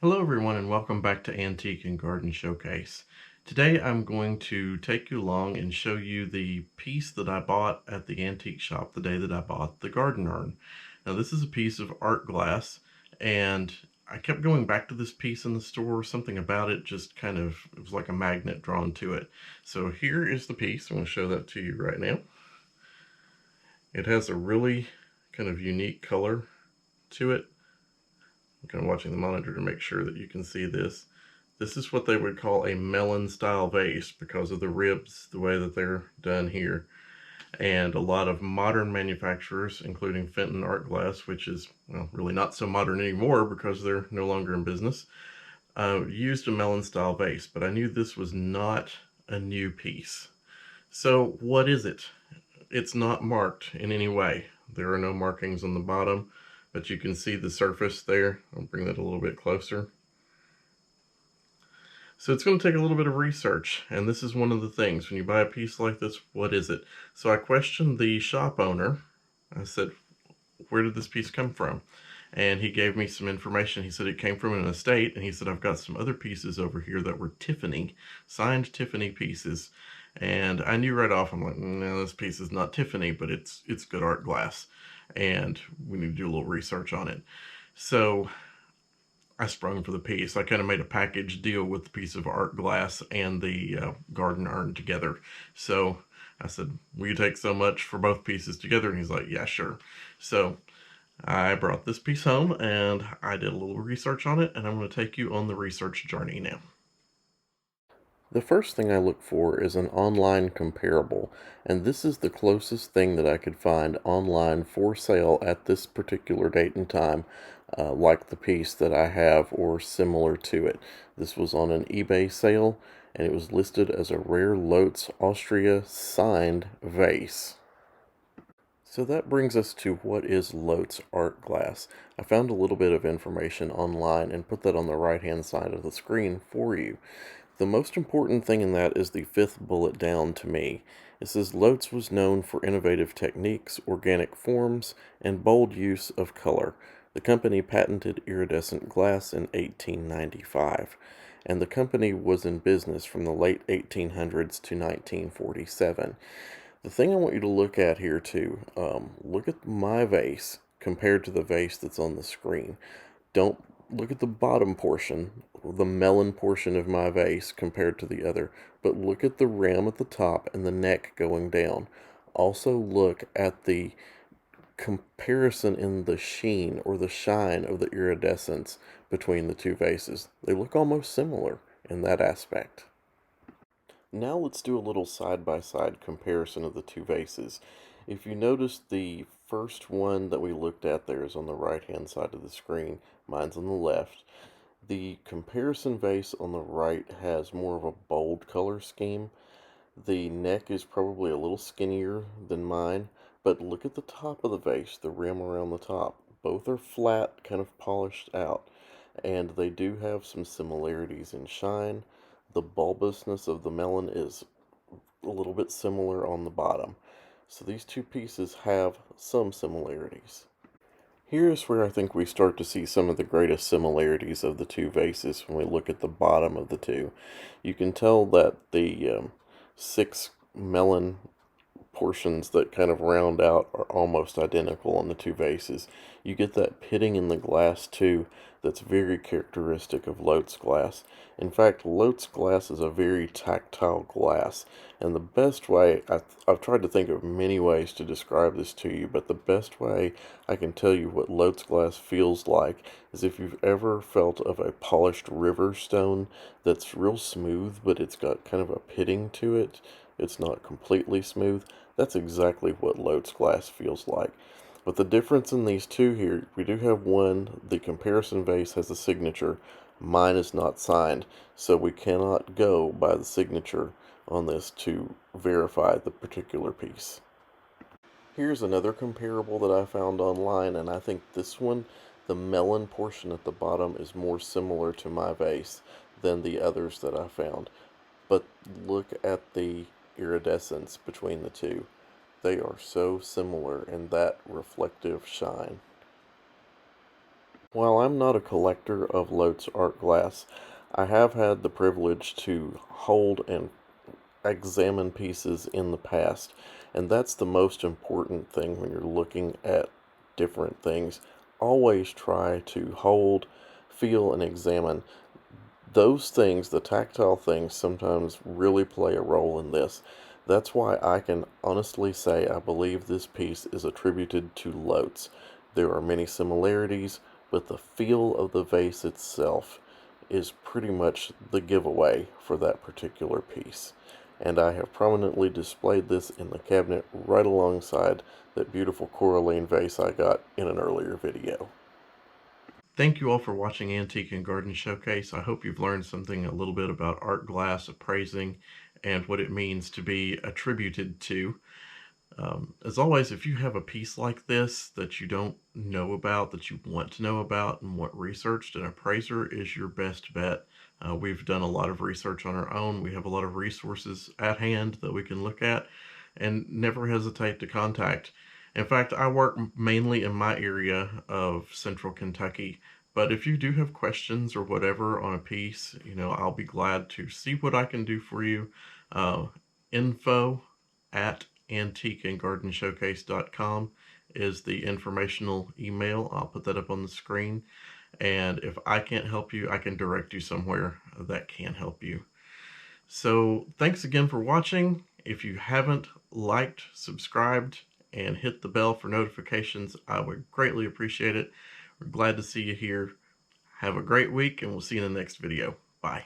Hello everyone and welcome back to Antique and Garden Showcase. Today I'm going to take you along and show you the piece that I bought at the antique shop the day that I bought the garden urn. Now this is a piece of art glass, and I kept going back to this piece in the store. Something about it just it was like a magnet drawn to it. So here is the piece. I'm going to show that to you right now. It has a really kind of unique color to it. I'm kind of watching the monitor to make sure that you can see this. This is what they would call a melon style vase because of the ribs, the way that they're done here. And a lot of modern manufacturers, including Fenton Art Glass, which is, well, really not so modern anymore because they're no longer in business, used a melon style vase. But I knew this was not a new piece. So what is it? It's not marked in any way. There are no markings on the bottom, but you can see the surface there. I'll bring that a little bit closer. So it's going to take a little bit of research, and this is one of the things. When you buy a piece like this, what is it? So I questioned the shop owner. I said, where did this piece come from? And he gave me some information. He said it came from an estate, and he said, I've got some other pieces over here that were Tiffany, signed Tiffany pieces. And I knew right off, I'm like, no, this piece is not Tiffany, but it's good art glass, and we need to do a little research on it. So I sprung for the piece. I kind of made a package deal with the piece of art glass and the garden urn together. So I said, will you take so much for both pieces together? And he's like, yeah, sure. So I brought this piece home and I did a little research on it, and I'm going to take you on the research journey now. The first thing I look for is an online comparable, and this is the closest thing that I could find online for sale at this particular date and time, like the piece that I have or similar to it. This was on an eBay sale, and it was listed as a rare Lotz, Austria signed vase. So that brings us to what is Lotz art glass. I found a little bit of information online and put that on the right hand side of the screen for you. The most important thing in that is the fifth bullet down to me. It says Lotz was known for innovative techniques, organic forms, and bold use of color. The company patented iridescent glass in 1895, and the company was in business from the late 1800s to 1947. The thing I want you to look at here too, look at my vase compared to the vase that's on the screen. Don't look at the bottom portion, the melon portion of my vase compared to the other, but look at the rim at the top and the neck going down. Also look at the comparison in the sheen or the shine of the iridescence between the two vases. They look almost similar in that aspect. Now let's do a little side-by-side comparison of the two vases. If you notice, the first one that we looked at there is on the right-hand side of the screen. Mine's on the left. The comparison vase on the right has more of a bold color scheme. The neck is probably a little skinnier than mine, but look at the top of the vase, the rim around the top. Both are flat, kind of polished out, and they do have some similarities in shine. The bulbousness of the melon is a little bit similar on the bottom. So these two pieces have some similarities. Here's where I think we start to see some of the greatest similarities of the two vases when we look at the bottom of the two. You can tell that the six melon portions that kind of round out are almost identical on the two vases. You get that pitting in the glass too that's very characteristic of Lotz glass. In fact, Lotz glass is a very tactile glass, and the best way, I've tried to think of many ways to describe this to you, but the best way I can tell you what Lotz glass feels like is if you've ever felt of a polished river stone that's real smooth, but it's got kind of a pitting to it. It's not completely smooth. That's exactly what Lotz glass feels like. But the difference in these two here, we do have one, the comparison vase has a signature. Mine is not signed, so we cannot go by the signature on this to verify the particular piece. Here's another comparable that I found online, and I think this one, the melon portion at the bottom, is more similar to my vase than the others that I found. But look at the iridescence between the two. They are so similar in that reflective shine. While I'm not a collector of Lotes art glass, I have had the privilege to hold and examine pieces in the past, and that's the most important thing when you're looking at different things. Always try to hold, feel, and examine. Those things, the tactile things, sometimes really play a role in this. That's why I can honestly say I believe this piece is attributed to Lotes. There are many similarities, but the feel of the vase itself is pretty much the giveaway for that particular piece. And I have prominently displayed this in the cabinet right alongside that beautiful coralline vase I got in an earlier video. Thank you all for watching Antique and Garden Showcase. I hope you've learned something a little bit about art glass appraising and what it means to be attributed to. As always, if you have a piece like this that you don't know about, that you want to know about and want researched, an appraiser is your best bet. We've done a lot of research on our own. We have a lot of resources at hand that we can look at, and never hesitate to contact. In fact, I work mainly in my area of central Kentucky, but if you do have questions or whatever on a piece, I'll be glad to see what I can do for you. Info at antiqueandgardenshowcase.com is the informational email. I'll put that up on the screen. And if I can't help you, I can direct you somewhere that can help you. So thanks again for watching. If you haven't liked, subscribed, and hit the bell for notifications, I would greatly appreciate it. We're glad to see you here. Have a great week, and we'll see you in the next video. Bye.